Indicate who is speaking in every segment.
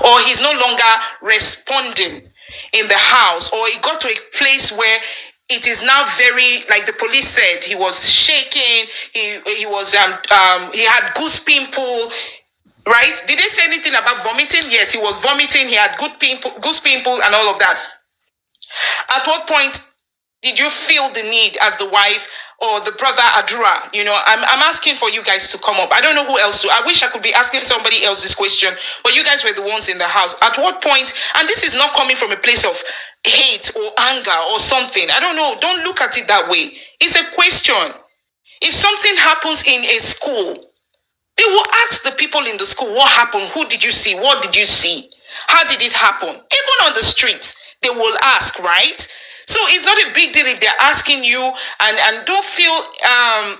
Speaker 1: or he's no longer responding in the house, or it got to a place where it is now very, like the police said, he was shaking, he was he had goose pimple, right? Did they say anything about vomiting? Yes, he was vomiting, he had goose pimple and all of that. At what point did you feel the need as the wife or the brother Adura? I'm asking for you guys to come up. I don't know who else to. I wish I could be asking somebody else this question, but you guys were the ones in the house. At what point, and this is not coming from a place of hate or anger or something. I don't know. Don't look at it that way. It's a question. If something happens in a school, they will ask the people in the school, what happened? Who did you see? What did you see? How did it happen? Even on the streets, they will ask, right? So it's not a big deal if they're asking you, and don't feel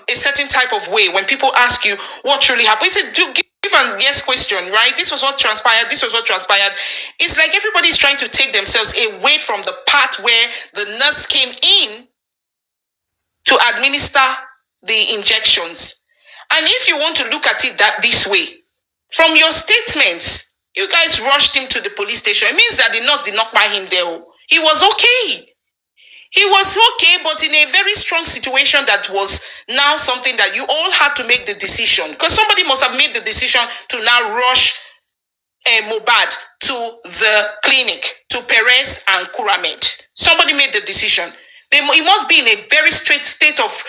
Speaker 1: a certain type of way when people ask you what truly happened. It's a give a yes question, right? This was what transpired. This was what transpired. It's like everybody's trying to take themselves away from the part where the nurse came in to administer the injections. And if you want to look at it this way, from your statements, you guys rushed him to the police station. It means that the nurse did not buy him there. He was okay. He was okay, but in a very strong situation that was now something that you all had to make the decision. Because somebody must have made the decision to now rush Mohbad to the clinic, to Perez and Kuramed. Somebody made the decision. It must be in a very straight state of,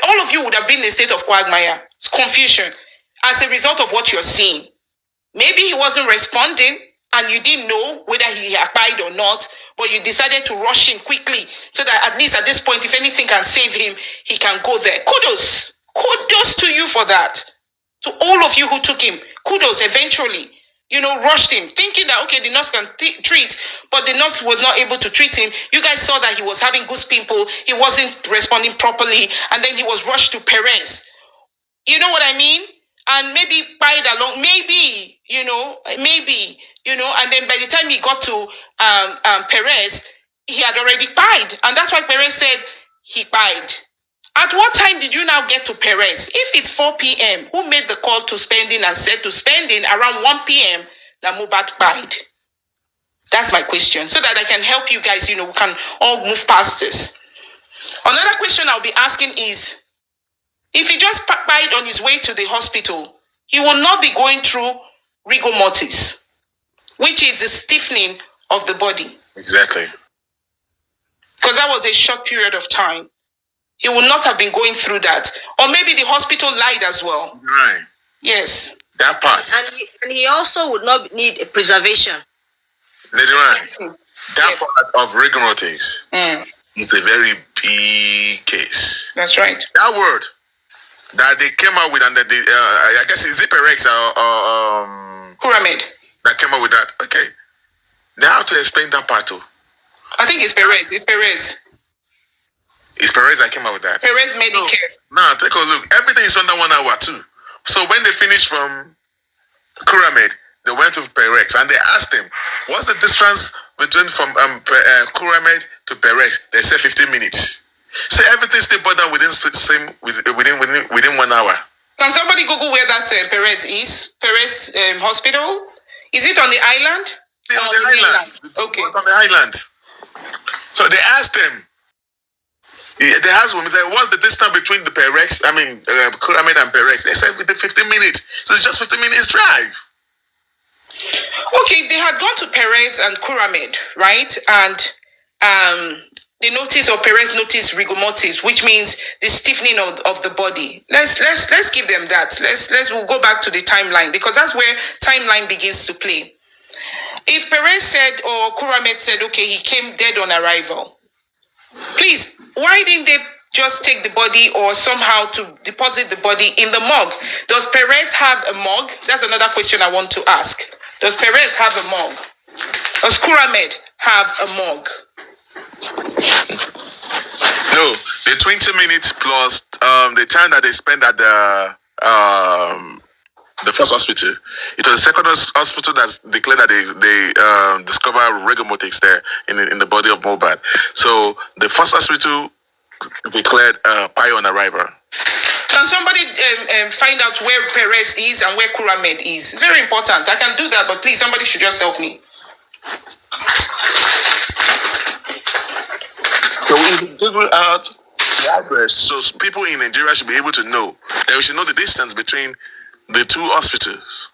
Speaker 1: all of you would have been in a state of quagmire, confusion, as a result of what you're seeing. Maybe he wasn't responding and you didn't know whether he applied or not, but you decided to rush him quickly so that at least at this point, if anything can save him, he can go there. Kudos. Kudos to you for that. To all of you who took him, kudos eventually. Rushed him, thinking that, okay, the nurse can treat, but the nurse was not able to treat him. You guys saw that he was having goose pimple, he wasn't responding properly, and then he was rushed to Perez. You know what I mean? And maybe Kpai along, maybe, and then by the time he got to Perez, he had already Kpai. And that's why Perez said he Kpai. At what time did you now get to Perez? If it's 4 p.m., who made the call to spending and said to spending around 1 p.m. that Mohbad Kpai? That's my question. So that I can help you guys, we can all move past this. Another question I'll be asking is, if he just Kpai on his way to the hospital, he will not be going through rigor mortis, which is the stiffening of the body.
Speaker 2: Exactly.
Speaker 1: Because that was a short period of time. He would not have been going through that. Or maybe the hospital lied as well.
Speaker 2: Right.
Speaker 1: Yes.
Speaker 2: That part.
Speaker 3: And he also would not need a preservation.
Speaker 2: Lady Ryan, that part of rigor mortis is a very big case.
Speaker 1: That's right.
Speaker 2: That word that they came out with, and that I guess is it Perex or
Speaker 1: Kuramed
Speaker 2: that came out with that. Okay. They have to explain that part too.
Speaker 1: I think it's Perez. It's Perez.
Speaker 2: It's Perez that came out with that.
Speaker 1: Perez Medicare.
Speaker 2: Now, take a look. Everything is under 1 hour too. So when they finished from Kuramed, they went to Perez and they asked him, what's the distance between from Kuramed to Perez? They said 15 minutes. So everything still brought down within 1 hour.
Speaker 1: Can somebody Google where that Perez is? Perez Hospital? Is it on the island?
Speaker 2: On the island.
Speaker 1: Okay.
Speaker 2: On the island. So they asked him. They asked him, what's the distance between the Perez, Kuramed and Perez? They said within 15 minutes. So it's just 15 minutes drive.
Speaker 1: Okay, if they had gone to Perez and Kuramed, right, and the notice of Perez notice rigor mortis, which means the stiffening of the body. Let's give them that. We'll go back to the timeline, because that's where timeline begins to play. If Perez said or Kuramed said, okay, he came dead on arrival, please, why didn't they just take the body or somehow to deposit the body in the morgue? Does Perez have a morgue? That's another question I want to ask. Does Perez have a morgue? Does Kuramed have a morgue?
Speaker 2: No, the 20 minutes plus the time that they spent at the first hospital. It was the second hospital that declared that they discovered rigor mortis there in the body of Mohbad. So the first hospital declared Kpai on arrival.
Speaker 1: Can somebody find out where Perez is and where Kuramed is? Very important. I can do that, but please, somebody should just help me.
Speaker 2: So we figure out the address, so people in Nigeria should be able to know. That we should know the distance between the two hospitals.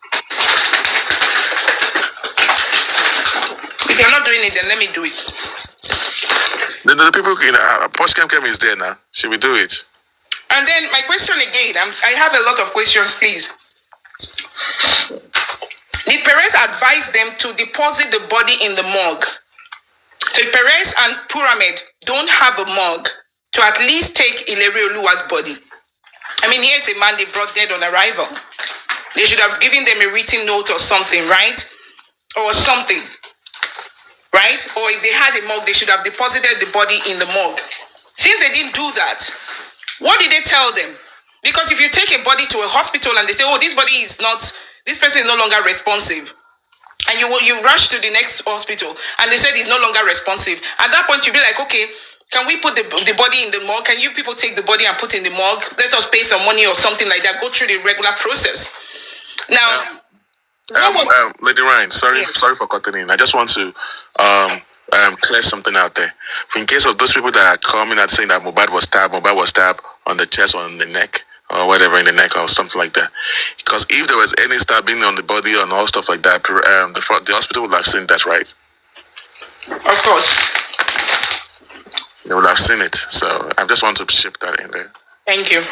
Speaker 1: If you're not doing it, then let me do it.
Speaker 2: The people in Post-Chem is there now. Should we do it?
Speaker 1: And then my question again, I have a lot of questions, please. Did Perez advise them to deposit the body in the morgue? So if Perez and Pyramid don't have a morgue to at least take Ilere Oluwa's body. I mean, here's a man they brought dead on arrival. They should have given them a written note or something, right? Or something. Right? Or if they had a morgue, they should have deposited the body in the morgue. Since they didn't do that, what did they tell them? Because if you take a body to a hospital and they say, oh, this person is no longer responsive, and you rush to the next hospital and they said he's no longer responsive, at that point you'll be like, okay, can we put the body in the morgue? Can you people take the body and put in the morgue? Let us pay some money or something like that. Go through the regular process. Now,
Speaker 2: Lady Ryan, sorry for cutting in. I just want to clear something out there. In case of those people that are coming and saying that Mohbad was stabbed on the chest or on the neck or whatever, in the neck or something like that. Because if there was any stabbing on the body and all stuff like that, the hospital would have seen that, right?
Speaker 1: Of course.
Speaker 2: They would have seen it. So I just want to ship that in there.
Speaker 1: Thank you.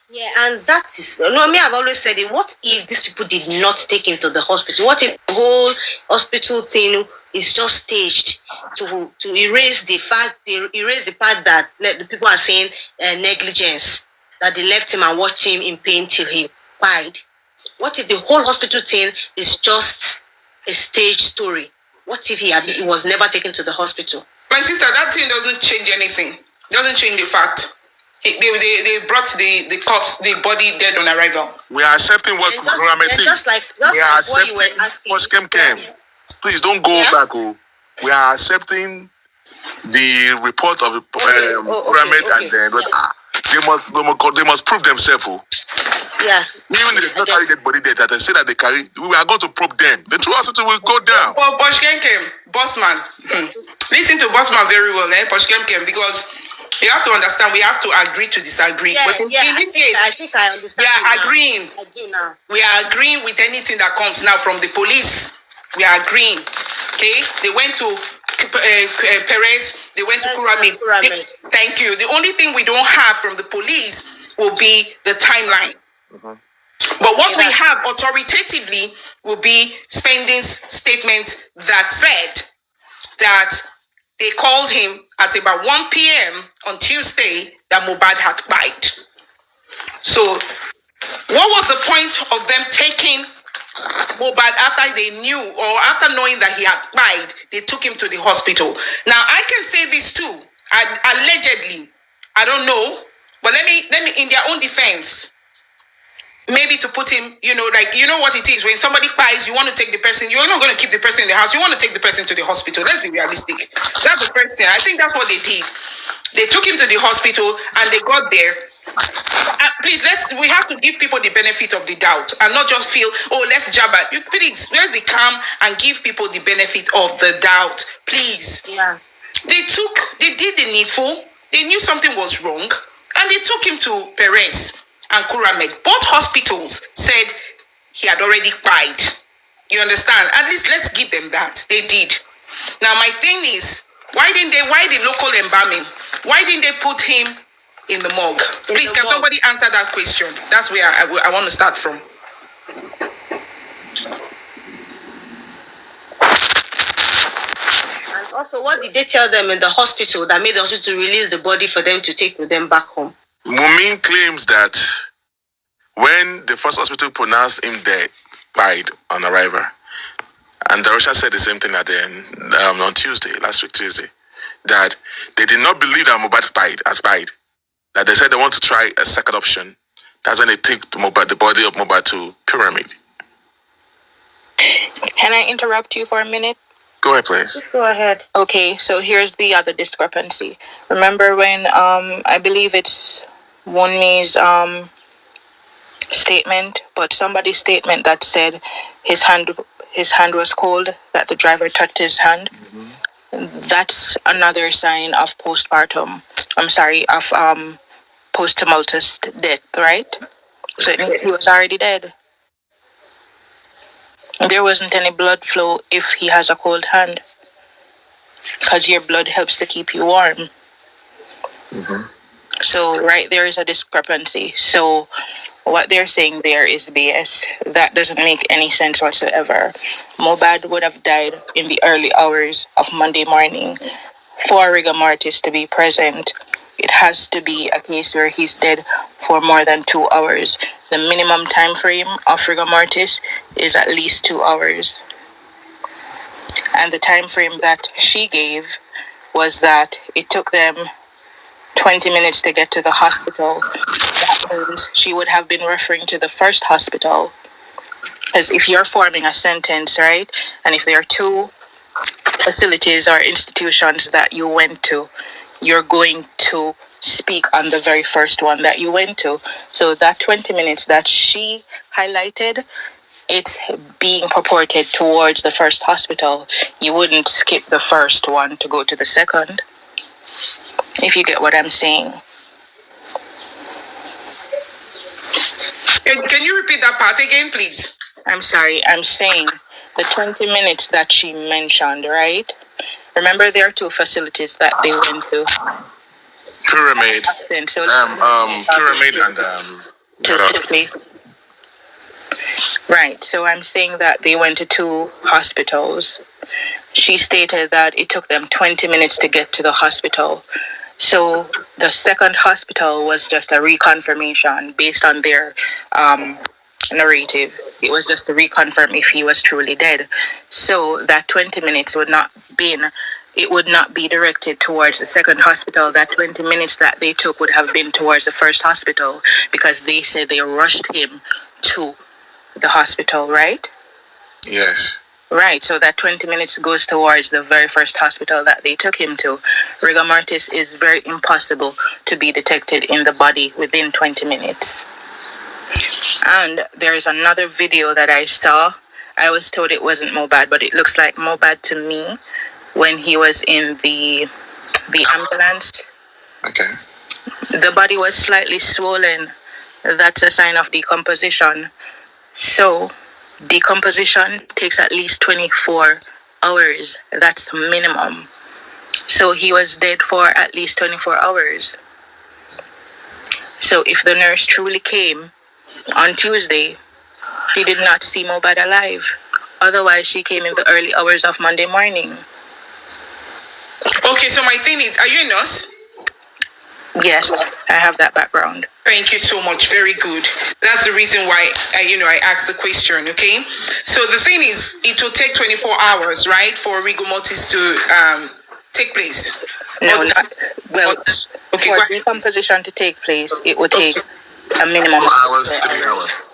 Speaker 3: Yeah, and that is, I've always said it. What if these people did not take him to the hospital? What if the whole hospital thing is just staged to erase the fact that the people are saying negligence, that they left him and watched him in pain till he died? What if the whole hospital thing is just a staged story? What if he was never taken to the hospital?
Speaker 1: My sister, that thing doesn't change anything. Doesn't change the fact. They brought the corpse, the body dead on arrival.
Speaker 2: We are accepting what Mohammed said. We are accepting Post-Chem. Please don't go back. We are accepting the report of the pyramid, and then they must prove themselves.
Speaker 3: Yeah.
Speaker 2: Even if they don't carry dead body there, that they say that they carry, we are going to probe them. The true hospital will go down.
Speaker 1: Well, Post-Chem, Bossman. Listen to Bossman very well, Post-Chem, because you have to understand, we have to agree to disagree.
Speaker 3: Yeah,
Speaker 1: but in this case,
Speaker 3: I think I understand.
Speaker 1: We are agreeing.
Speaker 3: I do now.
Speaker 1: We are agreeing with anything that comes now from the police. We are agreeing. Okay? They went to Perez, they went to Kuramid. Thank you. The only thing we don't have from the police will be the timeline. Mm-hmm. But what we have authoritatively will be Spending's statement that said that they called him at about 1 p.m. on Tuesday that Mohbad had died. So, what was the point of them taking Mohbad after they knew, or after knowing that he had died, they took him to the hospital? Now, I can say this too. Allegedly, I don't know, but let me, in their own defense, maybe to put him, you know what it is. When somebody dies, you want to take the person, you're not going to keep the person in the house, you want to take the person to the hospital. Let's be realistic. That's the first thing. I think that's what they did. They took him to the hospital and they got there. Please, we have to give people the benefit of the doubt and not just feel, oh, let's jab at you. Please, let's be calm and give people the benefit of the doubt. Please.
Speaker 3: Yeah.
Speaker 1: They did the needful. They knew something was wrong and they took him to Perez and Kuramed. Both hospitals said he had already died. You understand? At least let's give them that. They did. Now my thing is, why the local embalming? Why didn't they put him in the morgue? Please, can somebody answer that question? That's where I want to start from.
Speaker 3: And also, what did they tell them in the hospital that made the hospital release the body for them to take with them back home?
Speaker 2: Wunmi claims that when the first hospital pronounced him dead, died on arrival, and Darusha said the same thing at the end on Tuesday, last week Tuesday, that they did not believe that Mohbad died. That they said they want to try a second option. That's when they take the body of Mohbad to Pyramid.
Speaker 4: Can I interrupt you for a minute?
Speaker 2: Go ahead, please.
Speaker 3: Just go ahead.
Speaker 4: Okay, so here's the other discrepancy. Remember when I believe it's Wunmi's statement, but somebody's statement that said his hand was cold, that the driver touched his hand. That's another sign of postpartum. I'm sorry, of post-tumultuous death, right? So it means he was already dead. There wasn't any blood flow if he has a cold hand, because your blood helps to keep you warm. So right there is a discrepancy. So what they're saying there is BS. That doesn't make any sense whatsoever. Mohbad would have died in the early hours of Monday morning. For rigor mortis to be present, it has to be a case where he's dead for more than 2 hours. The minimum time frame of rigor mortis is at least 2 hours. And the time frame that she gave was that it took them 20 minutes to get to the hospital. That means she would have been referring to the first hospital. Because if you're forming a sentence, right, and if there are 2 facilities or institutions that you went to, you're going to speak on the very first one that you went to. So that 20 minutes that she highlighted, it's being purported towards the first hospital. You wouldn't skip the first one to go to the second, if you get what I'm saying.
Speaker 1: Can you repeat that part again, please?
Speaker 4: I'm sorry, I'm saying the 20 minutes that she mentioned, right? Remember, there are 2 facilities that they went to.
Speaker 2: Pyramid.
Speaker 4: So
Speaker 2: Pyramid and
Speaker 4: to right. So I'm saying that they went to 2 hospitals. She stated that it took them 20 minutes to get to the hospital. So the second hospital was just a reconfirmation based on their narrative. It was just to reconfirm if he was truly dead. So that 20 minutes would not be directed towards the second hospital. That 20 minutes that they took would have been towards the first hospital, because they said they rushed him to the hospital, right?
Speaker 2: Yes.
Speaker 4: Right, so that 20 minutes goes towards the very first hospital that they took him to. Rigor mortis is very impossible to be detected in the body within 20 minutes. And there is another video that I saw. I was told it wasn't Mohbad, but it looks like Mohbad to me when he was in the ambulance.
Speaker 2: Okay.
Speaker 4: The body was slightly swollen. That's a sign of decomposition. So decomposition takes at least 24 hours. That's minimum. So he was dead for at least 24 hours. So if the nurse truly came on Tuesday, she did not see Mohbad alive. Otherwise, she came in the early hours of Monday morning.
Speaker 1: Okay, so my thing is, are you a nurse?
Speaker 4: Yes, I have that background.
Speaker 1: Thank you so much. Very good. That's the reason why I asked the question. Okay. So the thing is, it will take 24 hours, right, for rigor mortis to take place.
Speaker 4: No, not well.
Speaker 1: Okay.
Speaker 4: For decomposition to take place, it would take a minimum
Speaker 2: 4 hours, 3 hours.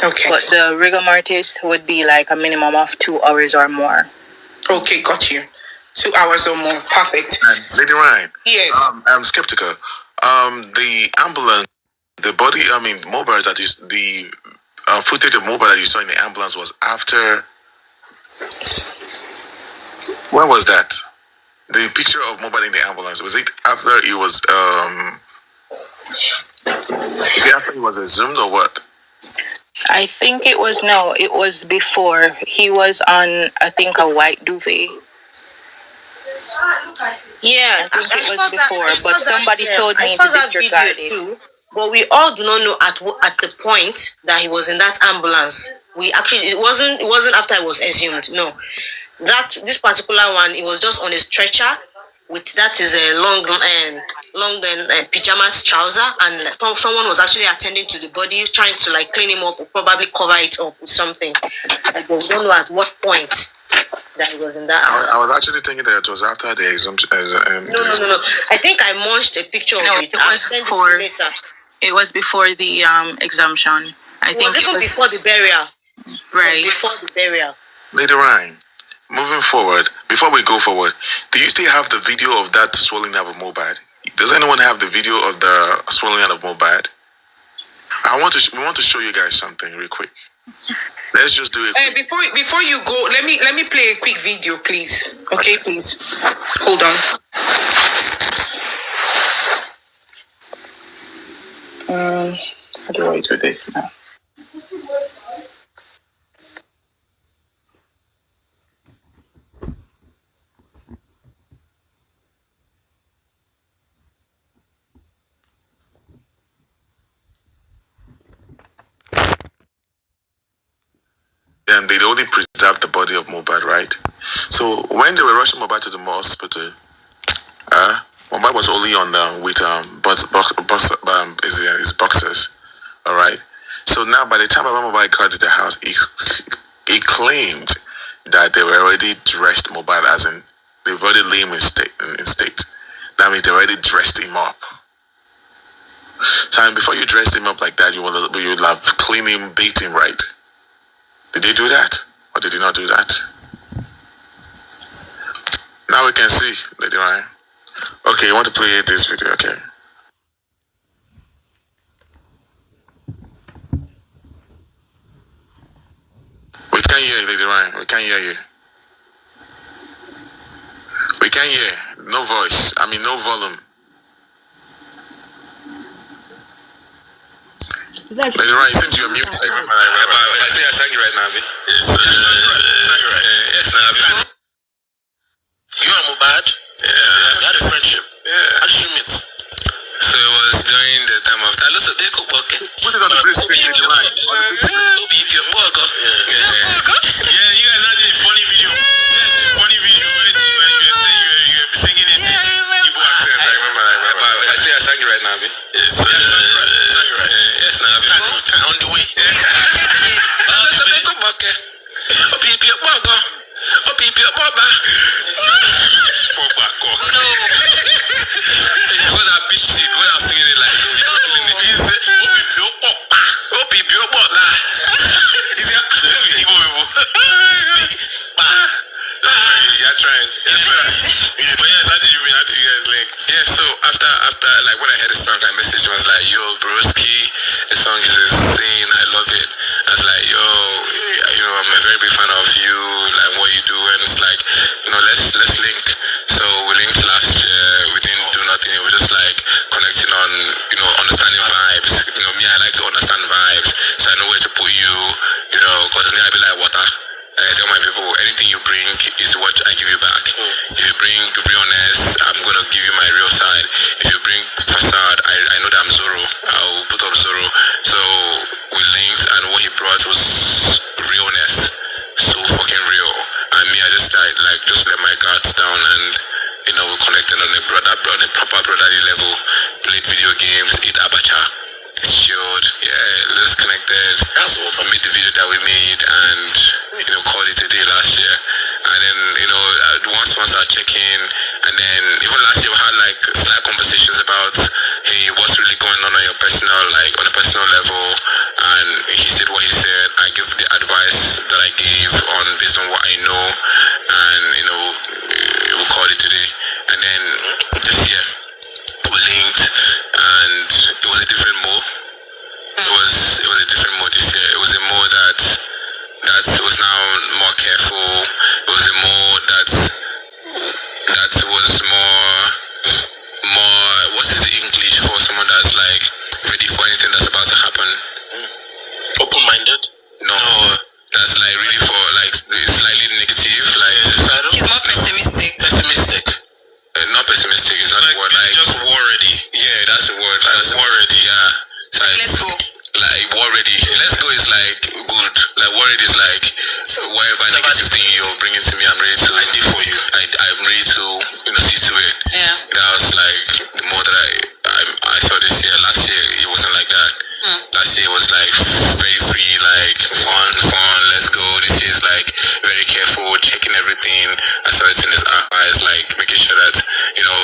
Speaker 1: Okay.
Speaker 4: But the rigor mortis would be like a minimum of 2 hours or more.
Speaker 1: Okay, got you. 2 hours or more. Perfect.
Speaker 2: And Lady Ryan.
Speaker 1: Yes.
Speaker 2: I'm skeptical. The ambulance, the body, Mohbad, that is the footage of Mohbad that you saw in the ambulance was after. When was that? The picture of Mohbad in the ambulance, was it after it was is it after he was exhumed or what?
Speaker 4: I think it was before. He was on, I think, a white duvet.
Speaker 3: Yeah,
Speaker 4: I think it was before, but somebody told me to disregard it.
Speaker 3: Too, but we all do not know at the point that he was in that ambulance. It wasn't after he was exhumed. No, this particular one, it was just on a stretcher with that is a long pajamas trouser, and someone was actually attending to the body, trying to like clean him up or probably cover it up with something. But we don't know at what point that he was in that.
Speaker 2: I was actually thinking that it was after the exemption.
Speaker 3: No. I think I munched a picture of it.
Speaker 4: It was before. It was before the exemption. I think
Speaker 3: it was before the burial.
Speaker 4: Right.
Speaker 3: It was before the burial.
Speaker 2: Lady Ryan, moving forward, before we go forward, do you still have the video of that swelling of Mohbad? Does anyone have the video of the swallowing of Mohbad? We want to show you guys something real quick. Let's just do it.
Speaker 1: Before you go, let me play a quick video, please. Okay, please. Hold on. How do I do this now?
Speaker 2: And they only preserved the body of Mohbad, right? So when they were rushing Mohbad to the hospital, Mohbad was only on with his boxers, all right. So now by the time Mohbad got to the house, he claimed that they were already dressed Mohbad, as in they've already laid him in state. That means they already dressed him up. So before you dressed him up like that, you would have cleaned him, baked him, right? Did they do that? Or did they not do that? Now we can see, Lady Ryan. Okay, you want to play this video, okay? We can't hear you, Lady Ryan. We can't hear you. We can't hear. No voice. I mean, no volume. Lady Ryan, it seems you're muted. I think I sang it right now, man. Yes, now. You and Mohbad? Yeah. We had a friendship. Yeah. How did you meet? So it was during the time of that. Put it on the big screen, Lady Ryan. On the big screen. Yeah, you guys had a funny video. Funny video when you were singing in the Igbo accent. I remember. I say I sang it right now, man. Yes, sang it right. Yes, now. On the way. No. It was a bitch shit when I was singing it like you're trying. But yes, how did you guys link? Yeah, so after like when I heard the song, I messaged him. I was like, yo, broski, the song is insane. I love it. I was like, yo, I'm a very big fan of you, like what you do, and it's like, let's link. So we linked last year. We didn't do nothing. It was just like connecting on, understanding vibes. Me, I like to understand vibes, so I know where to put you. Because me, I be like water. I tell my people, anything you bring is what I give you back. If you bring realness, I'm gonna give you my real side. If you bring facade, I know that I'm Zoro. I'll put up Zoro. So we linked, and what he brought was realness, so fucking real. And me, I just let my guards down, and we connected on a proper brotherly level. Played video games, eat abacha. Chilled, yeah, just connected. That's what made the video that we made, and called it a day last year. And then once I check in, and then even last year we had like slight conversations about, hey, what's really going on your personal, like on a personal level. And he said what he said. I give the advice that I gave based on what I know, and we called it today. And then this year we linked, and it was a different mode. It was a different mode this year. It was a mode that was now more careful. It was a mode that was more what is the English for someone that's like ready for anything that's about to happen? Open-minded? No. That's like really for like slightly negative, like
Speaker 5: he's more pessimistic.
Speaker 2: Not pessimistic, it's not the word, like just war ready. Yeah, that's the word. That's war ready, yeah. So
Speaker 5: Let's go.
Speaker 2: Like war ready. Let's go is like good. Like war ready is like whatever negative thing you're bringing to me, I'm ready to. I did for you. I'm ready to see to it.
Speaker 5: Yeah.
Speaker 2: That was like the more that I saw this year. Last year it wasn't like that. Last year was like very free, like fun, let's go. This year is like very careful, checking everything. I saw it in his eyes, like making sure that,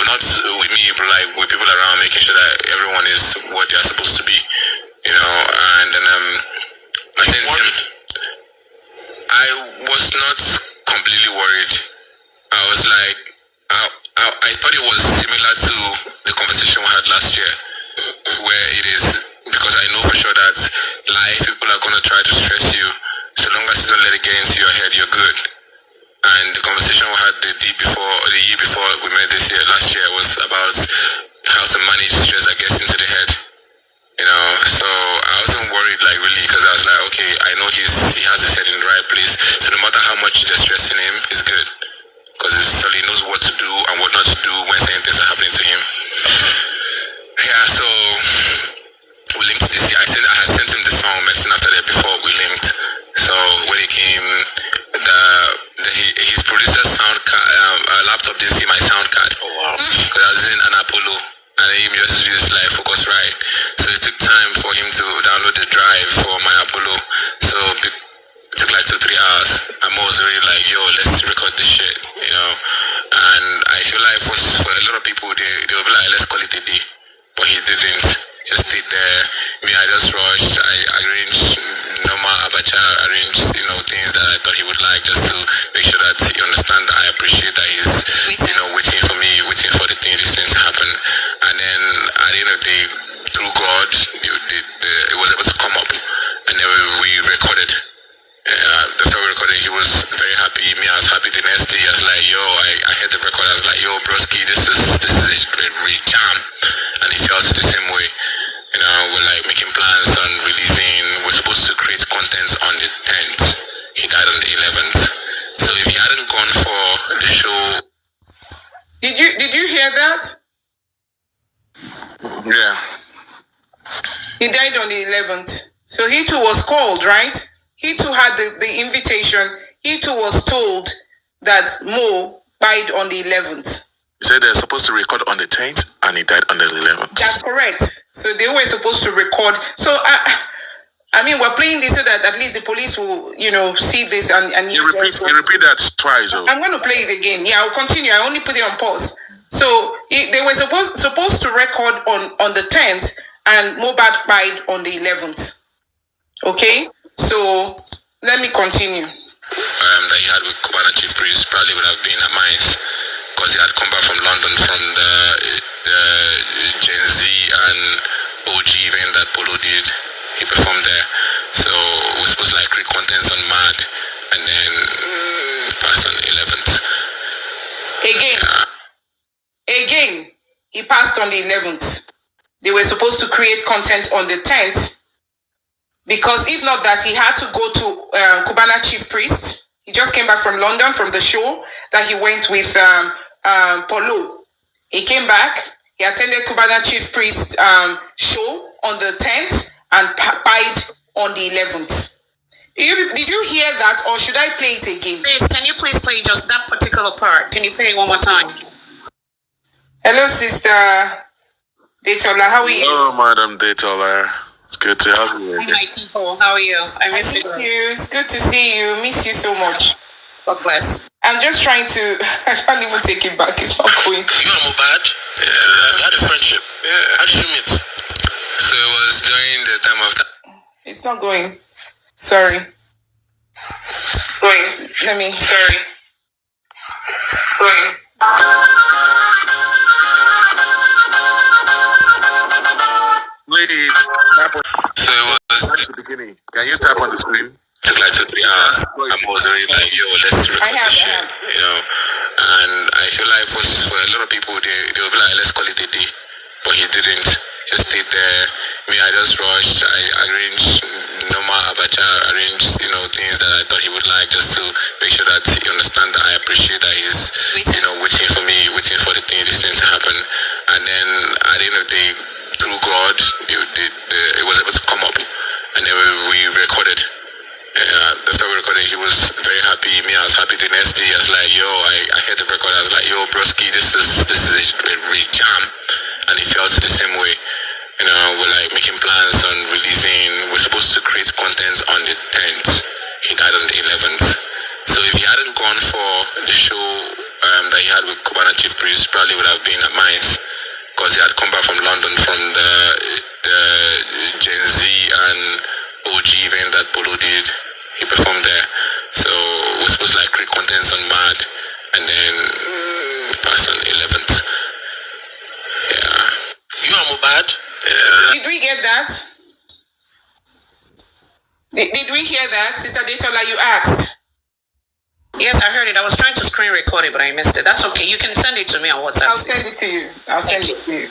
Speaker 2: not with me, but like with people around, making sure that everyone is what they are supposed to be, and then I sent him. I was not completely worried. I was like, I I thought it was similar to the conversation we had last year, where it is, because I know for sure that life, people are going to try to stress you. So long as you don't let it get into your head, you're good. And the conversation we had the year before we met last year, was about how to manage stress that gets into the head. So I wasn't worried, like, really, because I was like, okay, I know he has his head in the right place. So no matter how much they're stressing him, he's good. Because he knows what to do and what not to do when certain things are happening to him. Yeah, so we linked this year. I had sent him the song Medicine after that before we linked. So when he came, his producer's sound card, laptop didn't see my sound card. Oh wow! Because I was using an Apollo, and he just used like Focusrite. So it took time for him to download the drive for my Apollo. So it took like 2-3 hours. I'm always already like, yo, let's record this shit, And I feel like for a lot of people, they will be like, let's call it a day. But he didn't. Just stayed there. Me, I just rushed. I arranged normal abacha, arranged, things that I thought he would like, just to make sure that he understand that I appreciate that he's, waiting for me, waiting for this thing to happen. And then at the end of the day, through God, it was able to come up. And then we recorded. After we recorded, he was very happy. Me, I was happy. The next day, I was like, yo, I heard the record. I was like, yo, broski, this is a great jam. And he felt the same way. We're like making plans on releasing. We're supposed to create content on the 10th. He died on the 11th. So if he hadn't gone for the show,
Speaker 1: Did you hear that?
Speaker 2: yeah,
Speaker 1: He died on the 11th. So he too was called, right? He too had the invitation. He too was told that Mo died on the 11th.
Speaker 2: he said they're supposed to record on the 10th, and he died on the 11th.
Speaker 1: That's correct. So they were supposed to record. So I mean, we're playing this so that at least the police will, see this and
Speaker 2: You repeat that twice. Oh.
Speaker 1: I'm going to play it again. Yeah, I'll continue. I only put it on pause. So they were supposed to record on the 10th, and Mohbad died on the 11th. Okay? So let me continue.
Speaker 2: That he had with Cubana Chief Priest probably would have been at Mainz, because he had come back from London from the Gen Z and OG event that Polo did. He performed there. So we're supposed to create contents on Mad, and then passed on the 11th.
Speaker 1: Again, he passed on the 11th. They were supposed to create content on the 10th, because if not that, he had to go to Cubana Chief Priest. He just came back from London from the show that he went with Polo. He came back. He attended Cubana Chief Priest show on the 10th and Kpai on the 11th. Did you hear that, or should I play it again?
Speaker 5: Please, can you please play just that particular part? Can you play it one more time?
Speaker 1: Hello, Sister Detola. How are you?
Speaker 2: Hello, Madam Detola. It's good to have you
Speaker 5: Hi,
Speaker 2: again.
Speaker 5: my people. How are you? I miss you.
Speaker 1: Thank you. It's good to see you. Miss you so much.
Speaker 5: God bless.
Speaker 1: I'm just trying to. I can't even take it back. It's not going.
Speaker 2: You and Mohbad? Yeah. We had a friendship. Yeah. How did you meet? So it was during the time of
Speaker 1: It's not going. Sorry. Going. Let me. Sorry. Going.
Speaker 2: Ladies, tap on. So it was the beginning. Can you tap on the screen? Took like 2-3 hours. I'm always already like, yo, let's record this shit, And I feel like for a lot of people, they will be like, let's call it a day. But he didn't. Just stayed there. Me, I just rushed. I arranged normal abacha, arranged, things that I thought he would like, just to make sure that he understand that I appreciate that he's, waiting for me, waiting for this thing to happen. And then at the end of the day, through God, it was able to come up. And then we recorded. After we recorded, he was very happy. Me, I was happy. The next day, I was like, yo, I heard the record. I was like, yo, broski, this is a great jam. And he felt the same way. We're making plans on releasing. We're supposed to create content on the 10th. He died on the 11th. So if he hadn't gone for the show that he had with Cubana Chief Priest, probably would have been at Mainz, because he had come back from London from the Gen Z and OG event that Polo did. He performed there. So we're supposed to create contents on Mad, and then passed on 11th. Yeah. You are Mohbad? Yeah.
Speaker 1: Did we get that? Did we hear that, Sister Detola? You asked.
Speaker 5: Yes, I heard it. I was trying to screen record it, but I missed it. That's okay. You can send it to me on WhatsApp.
Speaker 1: I'll send it to you. I'll send it to you.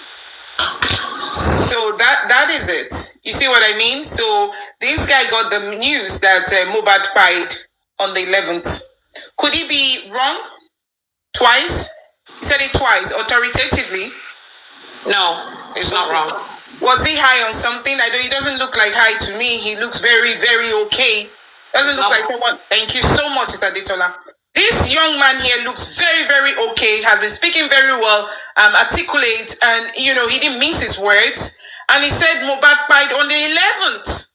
Speaker 1: So that is it. You see what I mean? So this guy got the news that Mohbad died on the 11th. Could he be wrong? Twice? He said it twice, authoritatively.
Speaker 5: No, it's not wrong.
Speaker 1: Was he high on something? I don't. He doesn't look like high to me. He looks very, very okay. Doesn't look like someone. Thank you so much, Mr. Detola. This young man here looks very, very okay. Has been speaking very well, articulate, and he didn't mince his words. And he said Mohbad died on the 11th.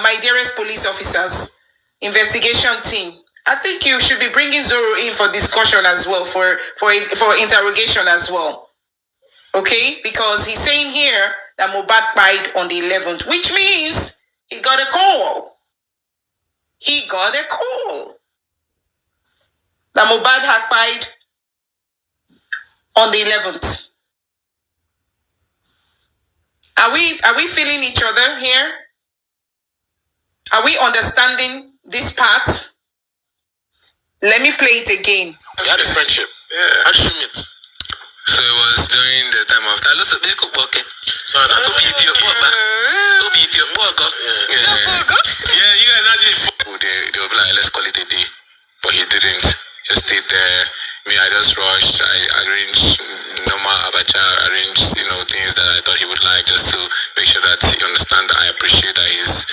Speaker 1: My dearest police officers, investigation team, I think you should be bringing Zoro in for discussion as well, for interrogation as well. Okay, because he's saying here that Mohbad died on the 11th, which means he got a call. He got a call that Mohbad had died on the 11th. Are we feeling each other here? Are we understanding this part? Let me play it again.
Speaker 2: We had a friendship. Yeah. How did you meet? So it was during the time of that. So you had not they were like, let's call it a day. But he didn't. Just stayed there. Me, I just rushed. I arranged normal abacha, arranged, things that I thought he would like, just to make sure that he understand that I appreciate that he's,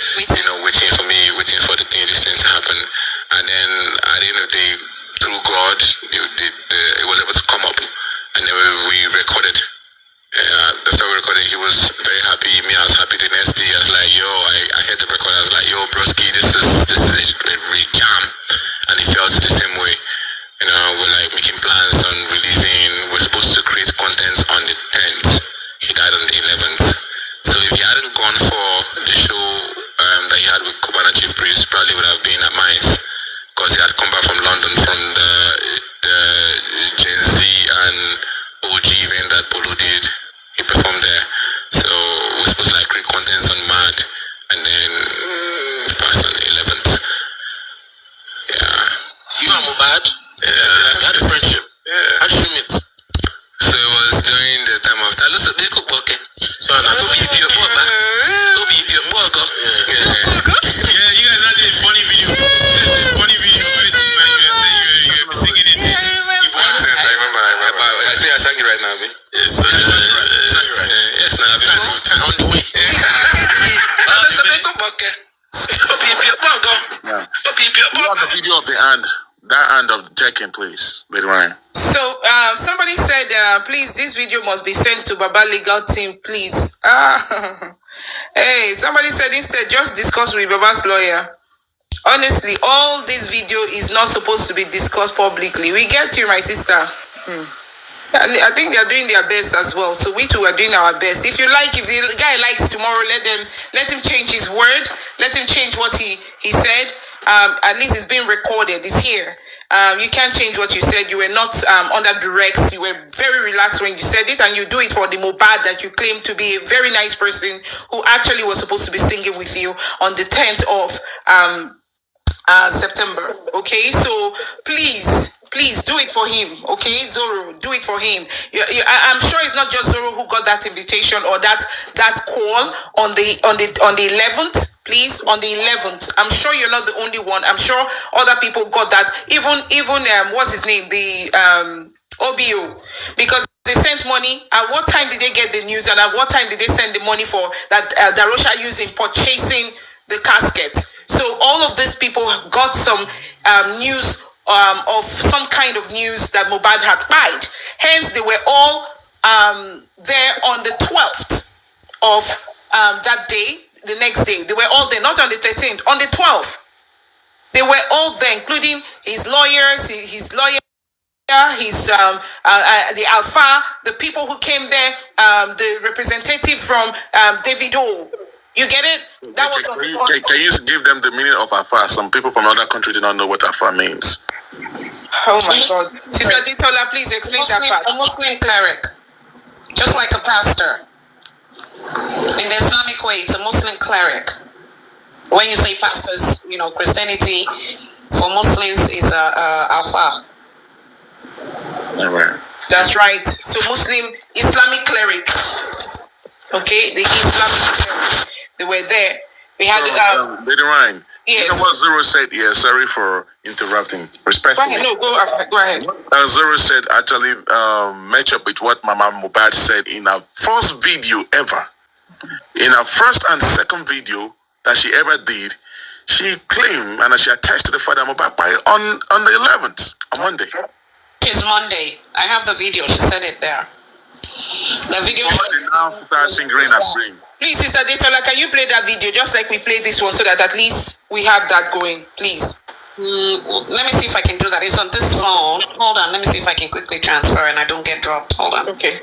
Speaker 2: waiting for me, waiting for this thing to happen. And then at the end of the day, through God, it was able to come up. And then we recorded. After we recorded, he was very happy. Me, I was happy. The next day, I was like, yo, I heard the record. I was like, yo, broski, this is a jam. And he felt the same way. We're like making plans on releasing. We're supposed to create content on the 10th. He died on the 11th. So if he hadn't gone for the show that he had with Cubana Chief Priest, probably would have been at mine, because he had come back from London from the Gen Z and OG event that Polo did. He performed there. So we're supposed to create content on Mad, and then he passed on the 11th. Yeah. You are Mohbad? Yeah. We had a friendship. Yeah. How did you meet? So it was during the time of that. So they could work it. So I don't be your boy, man. Don't be your boy, go. Yeah, you guys had a funny video. Funny video. You were singing it. I remember. I say I sang it right now, man. Yes, sang it right. Yes, now I've been on the way. So they could work it. Don't be your boy, go. Don't be your boy. You have the video of the hand. That hand of checking, please, Lady Ryan.
Speaker 1: So somebody said, please, this video must be sent to Baba Legal Team, please. Hey, somebody said instead, just discuss with Baba's lawyer. Honestly, all this video is not supposed to be discussed publicly. We get you, my sister. I think they are doing their best as well. So we too are doing our best. If the guy likes tomorrow, let him change his word. Let him change what he said. At least it's being recorded. It's here. You can't change what you said. You were not under duress. You were very relaxed when you said it, and you do it for the Mohbad that you claim to be a very nice person who actually was supposed to be singing with you on the 10th of September. Okay, so please do it for him. Okay, Zoro, do it for him. I'm sure it's not just Zoro who got that invitation or that call on the 11th. Please, on the 11th. I'm sure you're not the only one. I'm sure other people got that. Even what's his name? The OBO. Because they sent money. At what time did they get the news? And at what time did they send the money for that Darosha used in purchasing the casket? So all of these people got some news of some kind of news that Mohbad had died. Hence, they were all there on the 12th of that day. The next day, they were all there, not on the 13th, on the 12th. They were all there, including his lawyers, his lawyer, the Alpha, the people who came there, the representative from Davido. You get it? That was.
Speaker 2: Can you give them the meaning of Alpha? Some people from other countries do not know what Alpha means.
Speaker 1: Oh my God. Sister Ditola, please explain that
Speaker 5: Muslim,
Speaker 1: part.
Speaker 5: a Muslim cleric, just like a pastor. In the Islamic way, it's a Muslim cleric. When you say pastors, Christianity for Muslims is a alpha.
Speaker 2: All right.
Speaker 1: That's right. So Muslim, Islamic cleric. Okay, the Islamic cleric. They were there. We had
Speaker 2: Lady Ryan, you know
Speaker 1: yes.
Speaker 2: what Zero said here? Sorry for interrupting.
Speaker 1: Go
Speaker 2: Respectfully.
Speaker 1: ahead. No, go ahead.
Speaker 2: Zero said actually match up with what Mama Mohbad said in her first video ever. In her first and second video that she ever did, she claimed and she attached to the father Mohbad on the 11th, on Monday.
Speaker 5: It's Monday. I have the video. She said it there. The video.
Speaker 2: Now starts fingering her brain.
Speaker 1: Please, Sister Detola, can you play that video just like we played this one so that at least we have that going, please?
Speaker 5: Let me see if I can do that. It's on this phone. Hold on. Let me see if I can quickly transfer and I don't get dropped. Hold on.
Speaker 1: Okay.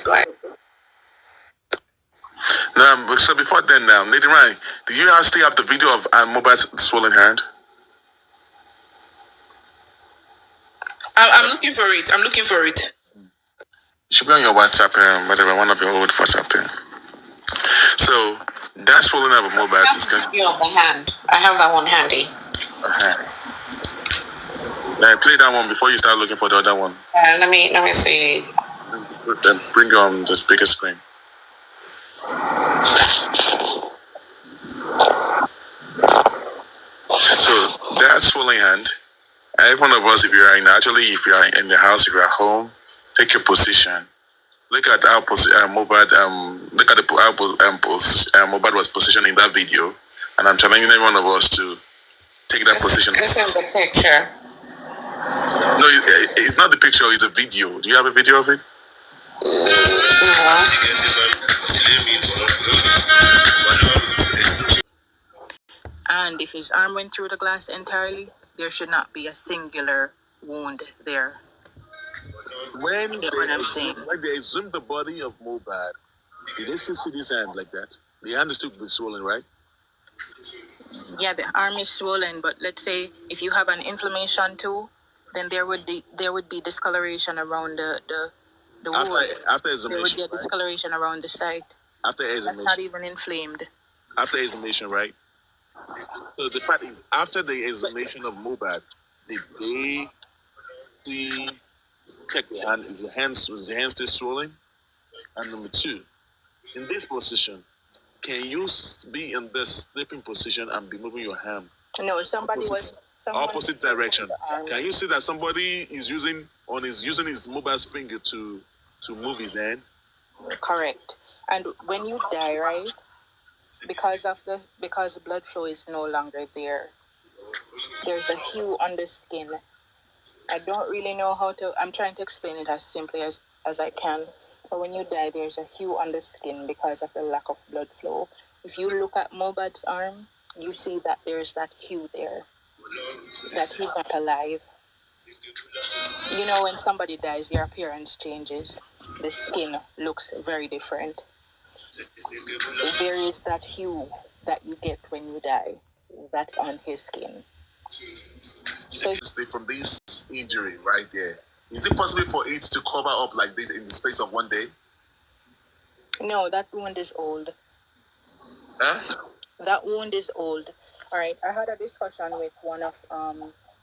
Speaker 5: Go ahead.
Speaker 2: So before then, Lady Ryan, do you still have the video of Mohbad's swollen hand?
Speaker 1: I'm looking for it.
Speaker 2: It should be on your WhatsApp, whatever, one of your old WhatsApp thing. So that swollen hand of Mohbad is going.
Speaker 5: Video of the hand. I have that one handy.
Speaker 2: Play that one before you start looking for the other one.
Speaker 5: Let me see.
Speaker 2: Then bring on the bigger screen. So that swollen hand. Every one of us, if you are in the house, if you are at home, take your position. Look at how Mohbad. Look at how Mohbad was positioned in that video, and I'm challenging every one of us to take that position.
Speaker 5: This is the picture.
Speaker 2: No, it's not the picture. It's a video. Do you have a video of it?
Speaker 4: And if his arm went through the glass entirely, there should not be a singular wound there.
Speaker 2: When
Speaker 4: When
Speaker 2: they exhumed the body of Mohbad, did they still see his hand like that? The hand is still swollen, right?
Speaker 4: Yeah, the arm is swollen, but let's say if you have an inflammation too, then there would be discoloration around the wound.
Speaker 2: After
Speaker 4: There would
Speaker 2: exhumation,
Speaker 4: be a discoloration around the site.
Speaker 2: after
Speaker 4: That's not
Speaker 2: exhumation,
Speaker 4: even inflamed.
Speaker 2: after exhumation, right? So the fact is, after the exhumation of Mohbad, did they see check the hand? Was the hand still swollen? And number two, in this position, can you be in this sleeping position and be moving your hand
Speaker 4: No, someone
Speaker 2: opposite direction?
Speaker 4: the arm.
Speaker 2: Can you see that somebody is using his mobile finger to move his hand?
Speaker 4: Correct. And when you die, right? Because the blood flow is no longer there. There's a hue on the skin. I don't really know how to. I'm trying to explain it as simply as I can. But when you die, there's a hue on the skin because of the lack of blood flow. If you look at Mohbad's arm, you see that there's that hue there. That he's not alive. You know, when somebody dies, their appearance changes. The skin looks very different. There is that hue that you get when you die. That's on his skin. So
Speaker 2: From this injury right there, is it possible for it to cover up like this in the space of one day?
Speaker 4: no, that wound is old.
Speaker 2: Huh?
Speaker 4: That wound is old. All right. I had a discussion with one of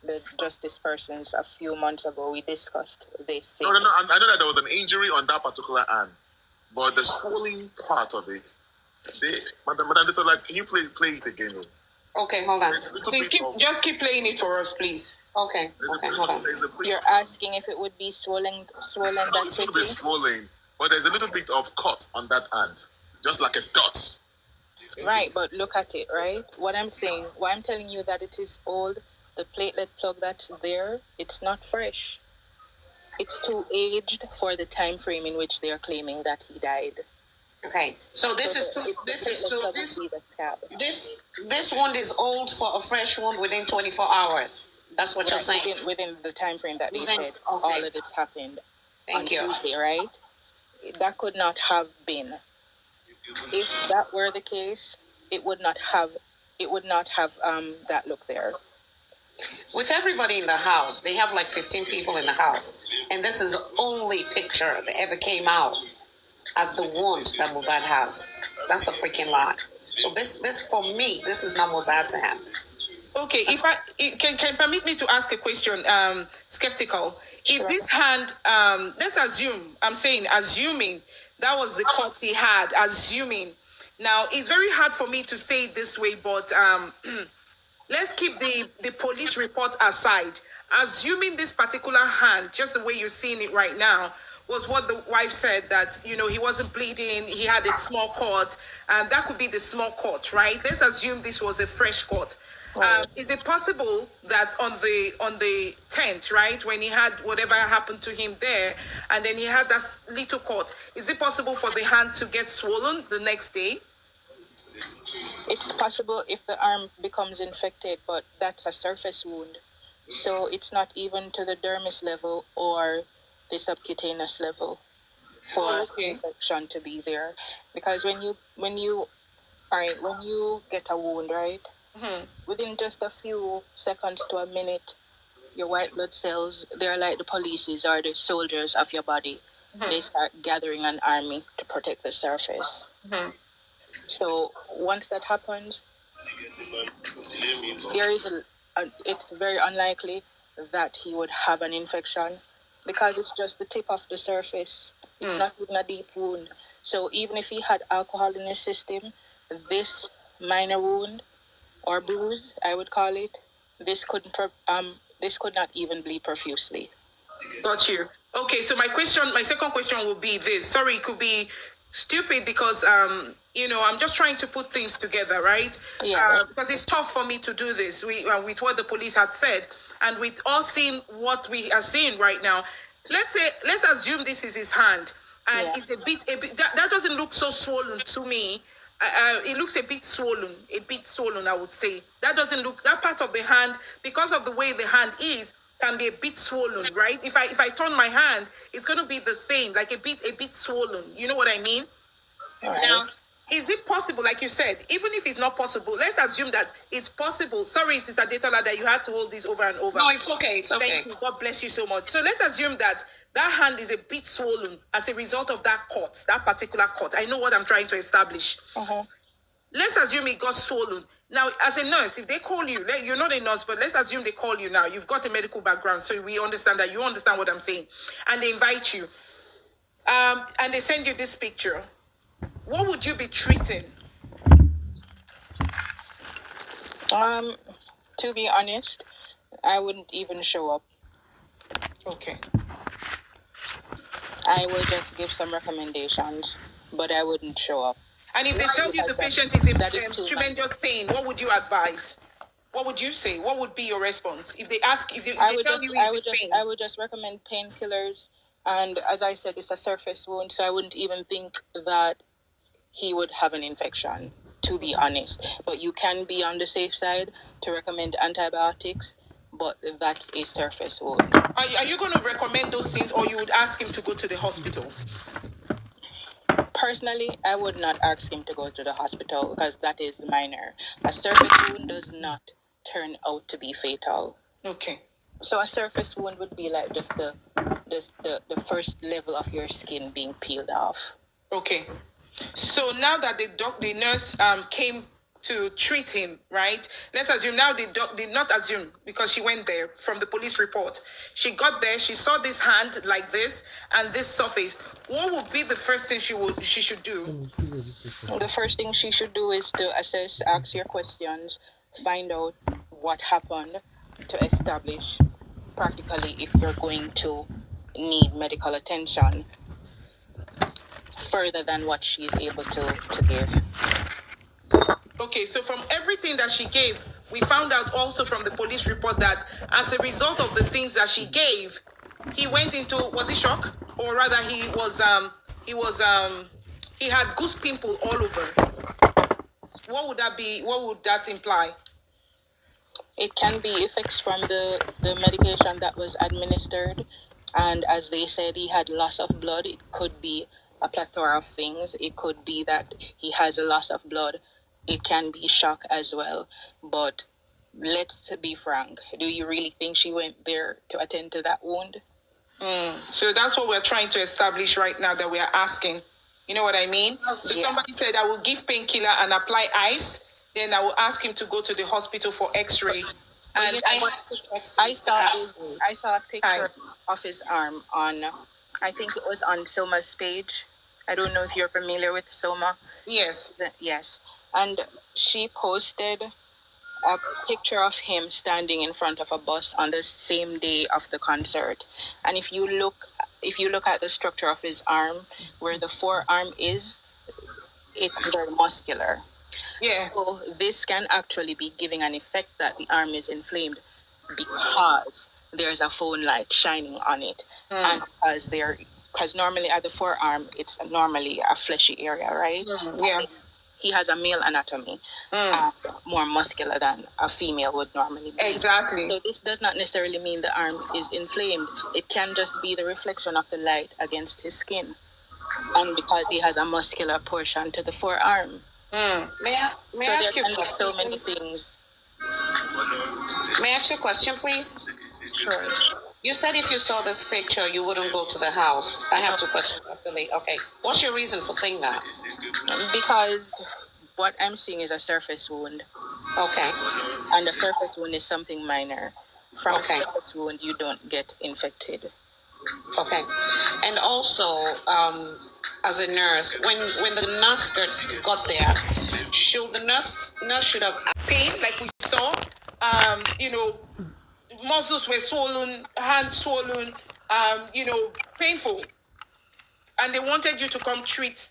Speaker 4: the justice persons a few months ago. We discussed this.
Speaker 2: No. I know that there was an injury on that particular hand, but the swelling part of it. Madam, like, can you play it again?
Speaker 5: Okay, hold on.
Speaker 1: Please just keep playing it for us, please.
Speaker 5: Okay, hold on.
Speaker 4: You're asking if it would be swollen
Speaker 2: No,
Speaker 4: that
Speaker 2: it's going to be
Speaker 4: quickly?
Speaker 2: swollen, but there's a little bit of cut on that hand, just like a dot.
Speaker 4: Right, but look at it, right? What I'm telling you that it is old, the platelet plug that's there, it's not fresh. It's too aged for the time frame in which they're claiming that he died.
Speaker 5: Okay, so this wound is old for a fresh wound within 24 hours. That's what you're saying.
Speaker 4: Within the time frame that they
Speaker 5: Within-
Speaker 4: said,
Speaker 5: okay.
Speaker 4: all of it's happened on
Speaker 5: Thank you.
Speaker 4: Tuesday, right? That could not have been. If that were the case, it would not have that look there.
Speaker 5: With everybody in the house, they have like 15 people in the house, and this is the only picture that ever came out as the wound that Mohbad has. That's a freaking lie. So this for me, this is not Mohbad's hand.
Speaker 1: Okay, if can permit me to ask a question, skeptical. If
Speaker 4: Sure.
Speaker 1: this hand, let's assume, assuming that was the cut he had, assuming. Now, it's very hard for me to say it this way, but let's keep the police report aside. Assuming this particular hand, just the way you're seeing it right now, was what the wife said, that he wasn't bleeding, he had a small cut, and that could be the small cut, right? Let's assume this was a fresh cut. Is it possible that on the tent, right, when he had whatever happened to him there, and then he had that little cut, is it possible for the hand to get swollen the next day?
Speaker 4: It's possible if the arm becomes infected, but that's a surface wound. So it's not even to the dermis level or the subcutaneous level for infection to be there. Because when you get a wound, right? Within just a few seconds to a minute, your white blood cells, they're like the polices or the soldiers of your body. They start gathering an army to protect the surface. So once that happens, there is it's very unlikely that he would have an infection because it's just the tip of the surface. It's not even a deep wound. So even if he had alcohol in his system, this minor wound or bruise, I would call it, this could not even bleed profusely.
Speaker 1: Got you. Okay, so my second question will be this. Sorry, it could be stupid because I'm just trying to put things together, right?
Speaker 4: Yeah.
Speaker 1: Because it's tough for me to do this with what the police had said, and with all seeing what we are seeing right now. Let's assume this is his hand, and it's a bit that doesn't look so swollen to me. It looks a bit swollen, I would say. That part of the hand, because of the way the hand is, can be a bit swollen, right? If I turn my hand, it's going to be the same, like a bit swollen. You know what I mean?
Speaker 4: Right.
Speaker 1: Now, is it possible, like you said, even if it's not possible, let's assume that it's possible. Sorry, Sister Detola, that you had to hold this over and over.
Speaker 5: No, it's okay. It's okay.
Speaker 1: Thank you. God bless you so much. So let's assume that hand is a bit swollen as a result of that cut, that particular cut. I know what I'm trying to establish. Let's assume it got swollen. Now, as a nurse, if they call you, you're not a nurse, but let's assume they call you now. You've got a medical background, so we understand that you understand what I'm saying. And they invite you. And they send you this picture. What would you be treating?
Speaker 4: To be honest, I wouldn't even show up.
Speaker 1: Okay.
Speaker 4: I will just give some recommendations, but I wouldn't show up.
Speaker 1: And if they tell you the patient is in tremendous
Speaker 4: much
Speaker 1: pain, what would you advise? What would you say? What would be your response if they ask? If they tell you he's in pain?
Speaker 4: I would just recommend painkillers. And as I said, it's a surface wound, so I wouldn't even think that he would have an infection, to be honest. But you can be on the safe side to recommend antibiotics, but that's a surface wound.
Speaker 1: Are you going to recommend those things, or you would ask him to go to the hospital?
Speaker 4: Personally, I would not ask him to go to the hospital because that is minor. A surface wound does not turn out to be fatal.
Speaker 1: Okay.
Speaker 4: So a surface wound would be like just the first level of your skin being peeled off.
Speaker 1: Okay. So now that the nurse came to treat him, right? Let's assume now did not assume, because she went there from the police report. She got there, she saw this hand like this and this surface. What would be the first thing she should do?
Speaker 4: The first thing she should do is to assess, ask your questions, find out what happened, to establish practically if you're going to need medical attention further than what she's able to give.
Speaker 1: Okay, so from everything that she gave, we found out also from the police report that as a result of the things that she gave, he went into, was he shock? Or rather he had goose pimple all over. What would that be? What would that imply?
Speaker 4: It can be effects from the medication that was administered. And as they said, he had loss of blood. It could be a plethora of things. It could be that he has a loss of blood. It can be shock as well. But let's be frank. Do you really think she went there to attend to that wound?
Speaker 1: So that's what we're trying to establish right now, that we are asking. You know what I mean? So
Speaker 4: Yeah.
Speaker 1: somebody said, I will give painkiller and apply ice. Then I will ask him to go to the hospital for x-ray.
Speaker 4: But
Speaker 1: And
Speaker 4: you
Speaker 5: I
Speaker 4: know what?
Speaker 5: have two questions to ask you.
Speaker 4: I saw a picture
Speaker 1: Hi.
Speaker 4: of his arm on, I think it was on Soma's page. I don't know if you're familiar with Soma.
Speaker 1: Yes.
Speaker 4: Yes. And she posted a picture of him standing in front of a bus on the same day of the concert. And if you look at the structure of his arm, where the forearm is, it's very muscular.
Speaker 1: Yeah.
Speaker 4: So this can actually be giving an effect that the arm is inflamed because there's a phone light shining on it, and because normally at the forearm it's normally a fleshy area, right?
Speaker 1: Yeah.
Speaker 4: He has a male anatomy, more muscular than a female would normally be.
Speaker 1: Exactly.
Speaker 4: So this does not necessarily mean the arm is inflamed. It can just be the reflection of the light against his skin, and because he has a muscular portion to the forearm.
Speaker 5: May I ask
Speaker 4: So
Speaker 5: you
Speaker 4: there
Speaker 5: a
Speaker 4: can be
Speaker 5: question,
Speaker 4: so many
Speaker 5: please?
Speaker 4: things.
Speaker 5: May I ask you a question, please?
Speaker 4: Sure.
Speaker 5: You said if you saw this picture, you wouldn't go to the house. I have two questions actually. Okay. What's your reason for saying that?
Speaker 4: Because what I'm seeing is a surface wound,
Speaker 5: Okay.
Speaker 4: and a surface wound is something minor. From
Speaker 5: Okay.
Speaker 4: a surface wound, you don't get infected.
Speaker 5: Okay. And also, as a nurse, when the nurse got there, should the nurse should have
Speaker 1: Pain, like we saw. You know, muscles were swollen, hands swollen, painful. And they wanted you to come treat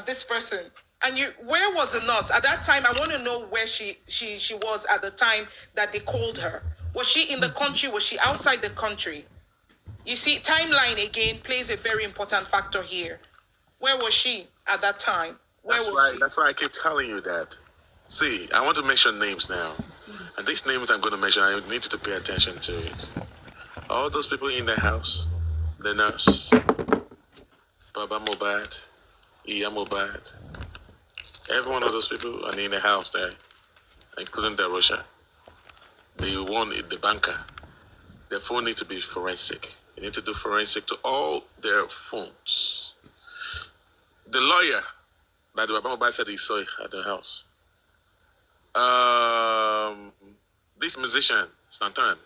Speaker 1: this person. And where was the nurse at that time? I want to know where she was at the time that they called her. Was she in the country? Was she outside the country? You see, timeline again plays a very important factor here. Where was she at that time?
Speaker 2: That's why I keep telling you that. See, I want to mention names now. And these names I'm going to mention, I need you to pay attention to it. All those people in the house, the nurse, Baba Mohbad, Iya Mohbad, every one of those people are in the house there, including the Russia. The banker. Their phone needs to be forensic. They need to do forensic to all their phones. The lawyer that the Baba Mohbad said he saw at the house. This musician, Stanton,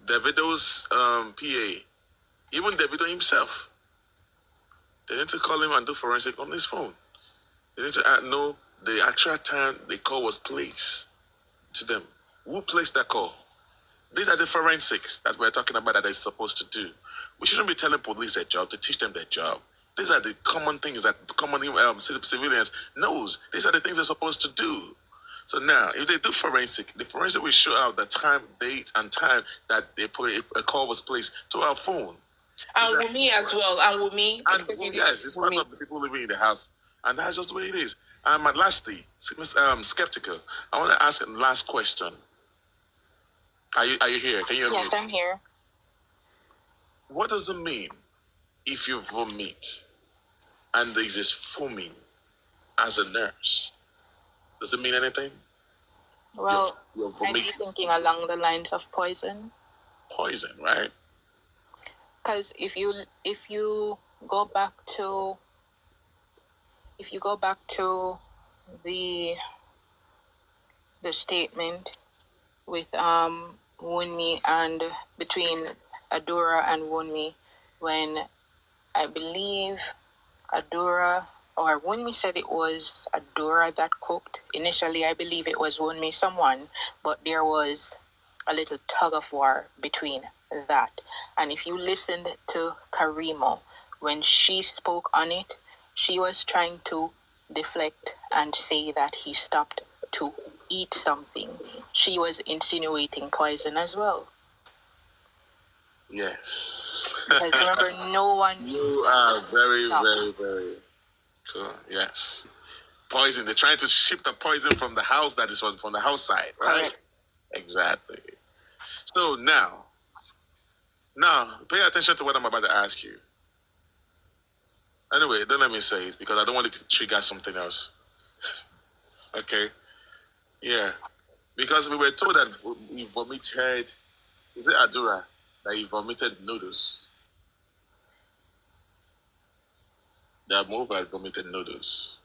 Speaker 2: Davido's PA, even Davido himself, they need to call him and do forensic on his phone. They need to know the actual time the call was placed to them. Who placed that call? These are the forensics that we're talking about that they're supposed to do. We shouldn't be telling police their job, to teach them their job. These are the common things that common civilians knows. These are the things they're supposed to do. So now, if they do forensic, the forensic will show out the time, date, and time that a call was placed to our phone.
Speaker 1: And Wunmi as well. And Wunmi.
Speaker 2: And yes, it's part of the people living in the house. And that's just the way it is. And lastly, skeptical, I want to ask a last question. Are you here? Can you hear me?
Speaker 4: Yes, I'm here.
Speaker 2: What does it mean if you vomit and there is this foaming as a nurse? Does it mean anything?
Speaker 4: Well,
Speaker 2: You're
Speaker 4: I'm
Speaker 2: vomiting
Speaker 4: thinking along the lines of poison.
Speaker 2: poison, right?
Speaker 4: Because if you go back to the statement with Wunmi and between Adura and Wunmi, when I believe Adura or Wunmi said it was Adura that cooked. Initially, I believe it was Wunmi, someone, but there was a little tug of war between that. And if you listened to Karimo, when she spoke on it, she was trying to deflect and say that he stopped to eat something. She was insinuating poison as well.
Speaker 2: Yes.
Speaker 4: Because remember, no one.
Speaker 2: You are very, very, very cool. Yes. Poison. They're trying to ship the poison from the house that is from the house side, right?
Speaker 4: Correct.
Speaker 2: Exactly. So now, pay attention to what I'm about to ask you. Anyway, don't let me say it because I don't want it to trigger something else. Okay? Yeah. Because we were told that he vomited. Is it Adura that he vomited noodles? That Mohbad vomited noodles.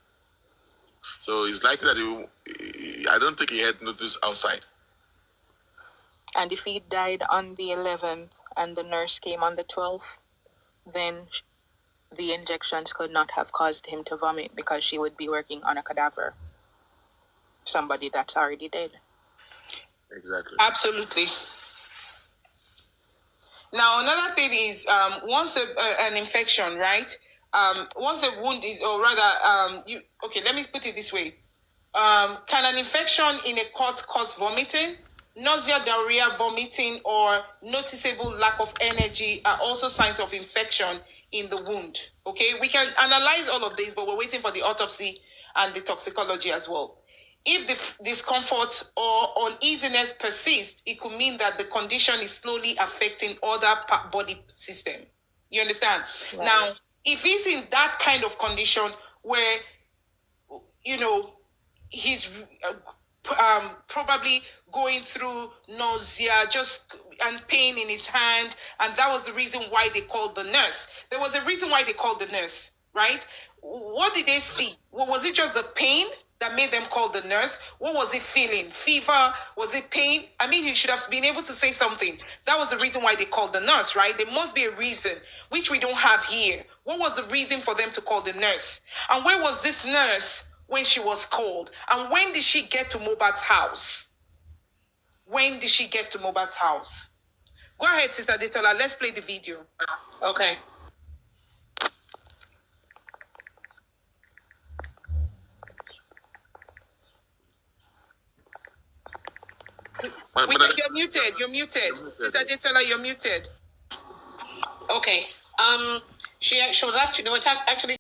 Speaker 2: So it's likely that I don't think he had noodles outside.
Speaker 4: And if he died on the 11th and the nurse came on the 12th, then the injections could not have caused him to vomit because she would be working on a cadaver. Somebody that's already dead.
Speaker 2: Exactly.
Speaker 1: Absolutely. Now, another thing is once an infection, right? Once a wound is, or rather, let me put it this way. Can an infection in a cut cause vomiting? Nausea, diarrhea, vomiting, or noticeable lack of energy are also signs of infection in the wound. Okay, we can analyze all of this, but we're waiting for the autopsy and the toxicology as well. If the discomfort or uneasiness persists, it could mean that the condition is slowly affecting other body system. You understand? Right. Now, if he's in that kind of condition where, he's probably going through nausea and pain in his hand, and that was the reason why they called the nurse. There was a reason why they called the nurse, right? What did they see? Was it just the pain that made them call the nurse? What was it feeling? Fever? Was it pain? I mean, you should have been able to say something. That was the reason why they called the nurse, right? There must be a reason, which we don't have here. What was the reason for them to call the nurse? And where was this nurse when she was called? And when did she get to Mohbad's house? When did she get to Mohbad's house? Go ahead, Sister Detola. Let's play the video.
Speaker 5: Okay.
Speaker 1: You're muted. Sister Detola, you're muted.
Speaker 5: Okay. She was actually, they were actually